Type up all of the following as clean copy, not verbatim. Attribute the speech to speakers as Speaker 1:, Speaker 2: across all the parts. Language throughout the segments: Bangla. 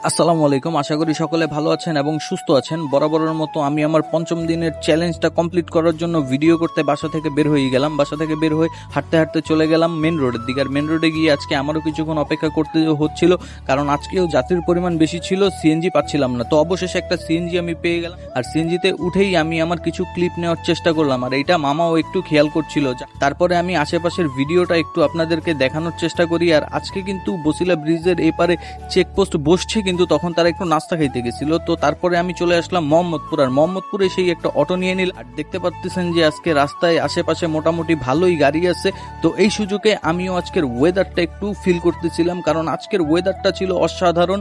Speaker 1: আসসালামু আলাইকুম। আশা করি সকলে ভালো আছেন এবং সুস্থ আছেন। বরাবরের মতো আমি আমার পঞ্চম দিনের চ্যালেঞ্জটা কমপ্লিট করার জন্য ভিডিও করতে বাসা থেকে বের হয়ে গেলাম। বাসা থেকে বের হয়ে হাঁটতে হাঁটতে চলে গেলাম মেন রোডের দিকে। আর মেন রোডে গিয়ে আজকে আমারও কিছুক্ষণ অপেক্ষা করতে হচ্ছিল, কারণ আজকেও যাত্রীর পরিমাণ বেশি ছিল, সিএনজি পাচ্ছিলাম না। তো অবশেষে একটা সিএনজি আমি পেয়ে গেলাম। আর সিএনজিতে উঠেই আমি আমার কিছু ক্লিপ নেওয়ার চেষ্টা করলাম, আর এইটা মামাও একটু খেয়াল করছিল। তারপরে আমি আশেপাশের ভিডিওটা একটু আপনাদেরকে দেখানোর চেষ্টা করি। আর আজকে কিন্তু বসিলা ব্রিজের এপারে চেকপোস্ট বসছে, কিন্তু তখন তারা একটু নাস্তা খাইতে গেছিল। তো তারপরে আমি চলে আসলাম মোহাম্মদপুর। আর মোহাম্মদপুরে সেই একটা অটো নিয়ে নিলাম। আর দেখতে পাচ্ছেন যে আজকে রাস্তায় আশেপাশে মোটামুটি ভালোই গাড়ি আছে। তো এই সুযোগে আমিও আজকের ওয়েদারটা একটু ফিল করতেছিলাম, কারণ আজকের ওয়েদারটা ছিল অসাধারণ।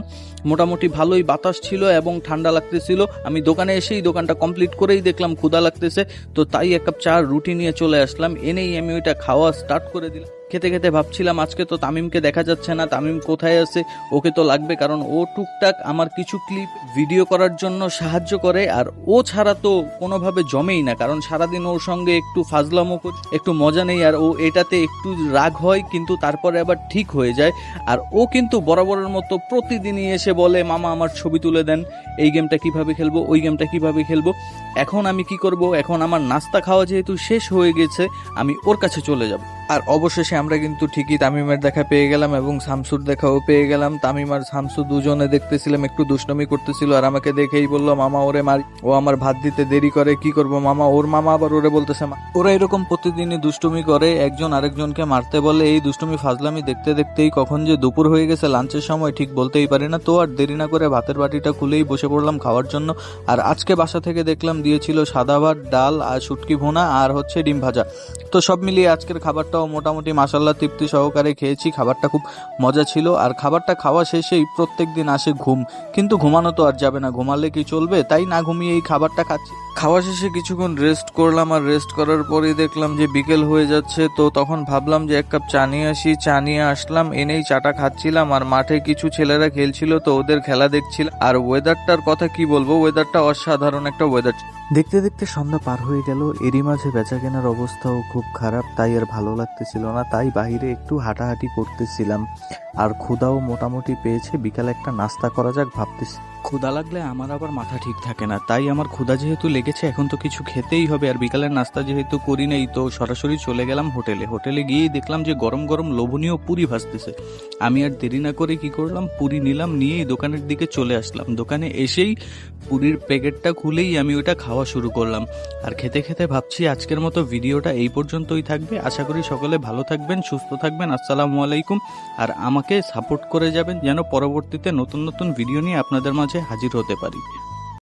Speaker 1: মোটামুটি ভালোই বাতাস ছিল এবং ঠান্ডা লাগতেছিল। আমি দোকানে এসেই দোকানটা কমপ্লিট করেই দেখলাম ক্ষুধা লাগতেছে, তো তাই এক কাপ চা রুটি নিয়ে চলে আসলাম। এনেই আমি ওইটা খাওয়া স্টার্ট করে দিলাম। খেতে খেতে ভাবছিলাম আজকে তো তামিমকে দেখা যাচ্ছে না, তামিম কোথায় আছে? ওকে তো লাগবে, কারণ ও টুকটাক আমার কিছু ক্লিপ ভিডিও করার জন্য সাহায্য করে। আর ও ছাড়া তো কোনোভাবে জমেই না, কারণ সারাদিন ওর সঙ্গে একটু ফাজলামো করি, একটু মজা নেই। আর ও এটাতে একটু রাগ হয়, কিন্তু তারপরে আবার ঠিক হয়ে যায়। আর ও কিন্তু বরাবরের মতো প্রতিদিনই এসে বলে, মামা আমার ছবি তুলে দেন, এই গেমটা কিভাবে খেলবো, ওই গেমটা কিভাবে খেলবো। এখন আমি কি করব? এখন আমার নাস্তা খাওয়া যেহেতু শেষ হয়ে গেছে, আমি ওর কাছে চলে যাব। আর অবশেষে আমরা কিন্তু ঠিকই তামিমের দেখা পেয়ে গেলাম এবং শামসুর দেখাও পেয়ে গেলাম। তামিম আর শামসু দুজনে দেখতেছিলাম একটু দুষ্টমি করতেছিল, আর আমাকে দেখেই বললো, মামা ওরে মারি, ও আমার ভাত দিতে দেরি করে, কি করব মামা? ওর মামা আবার ওরে বলতেছে ওরা এরকম প্রতিদিনই দুষ্টুমি করে, একজন আরেকজনকে মারতে বলে। এই দুষ্টুমি ফাজলামি দেখতে দেখতেই কখন যে দুপুর হয়ে গেছে, লাঞ্চের সময় ঠিক বলতেই পারি না। তো আর দেরি না করে ভাতের বাটিটা খুলেই বসে পড়লাম খাওয়ার জন্য। আর আজকে বাসা থেকে দেখলাম দিয়েছিল সাদা ভাত, ডাল আর শুটকি ভুনা আর হচ্ছে ডিম ভাজা। তো সব মিলিয়ে আজকের খাবারটাও মোটামুটি মাশাআল্লাহ তৃপ্তি সহকারে খেয়েছি। খাবারটা খুব মজা ছিল। আর খাবারটা খাওয়া শেষেই প্রত্যেক দিন আসে ঘুম, কিন্তু ঘুমানো তো আর যাবে না, ঘুমালে কি চলবে? তাই না ঘুমিয়ে এই খাবারটা খাচ্ছি। খাওয়া শেষে কিছুক্ষণ রেস্ট করলাম, আর রেস্ট করার পরেই দেখলাম যে বিকেল হয়ে যাচ্ছে। তো তখন ভাবলাম যে এক কাপ চা নিয়ে আসি। চা নিয়ে আসলাম, এনেই চাটা খাচ্ছিলাম। আর মাঠে কিছু ছেলেরা খেলছিল, তো ওদের খেলা দেখছিলাম। আর ওয়েদারটার কথা কি বলবো, ওয়েদারটা অসাধারণ একটা ওয়েদার। দেখতে দেখতে সন্ধ্যা পার হয়ে গেল, এরই মাঝে বেচা কেনার অবস্থাও খুব খারাপ, তাই আর ভালো লাগতেছিল না। তাই বাইরে একটু হাঁটাহাঁটি করতেছিলাম। আর ক্ষুধাও মোটামুটি পেয়েছে, বিকালে একটা নাস্তা করা যাক ভাবতেছি। ক্ষুধা লাগলে আমার আবার মাথা ঠিক থাকে না, তাই আমার ক্ষুধা যেহেতু লেগেছে এখন তো কিছু খেতেই হবে। আর বিকালের নাস্তা যেহেতু করি নেই, তো সরাসরি চলে গেলাম হোটেলে গিয়েই দেখলাম যে গরম গরম লোভনীয় পুরি ভাজতেছে। আমি আর দেরি না করে কি করলাম, পুরি নিলাম, নিয়েই দোকানের দিকে চলে আসলাম। দোকানে এসেই পুরির প্যাকেটটা খুলেই আমি ওটা খাওয়া শুরু করলাম। আর খেতে খেতে ভাবছি আজকের মতো ভিডিওটা এই পর্যন্তই থাকবে। আশা করি সকলে ভালো থাকবেন, সুস্থ থাকবেন। আসসালামু আলাইকুম। আর আমাকে সাপোর্ট করে যাবেন, যেন পরবর্তীতে নতুন নতুন ভিডিও নিয়ে আপনাদের মাঝে হাজির হতে পারি।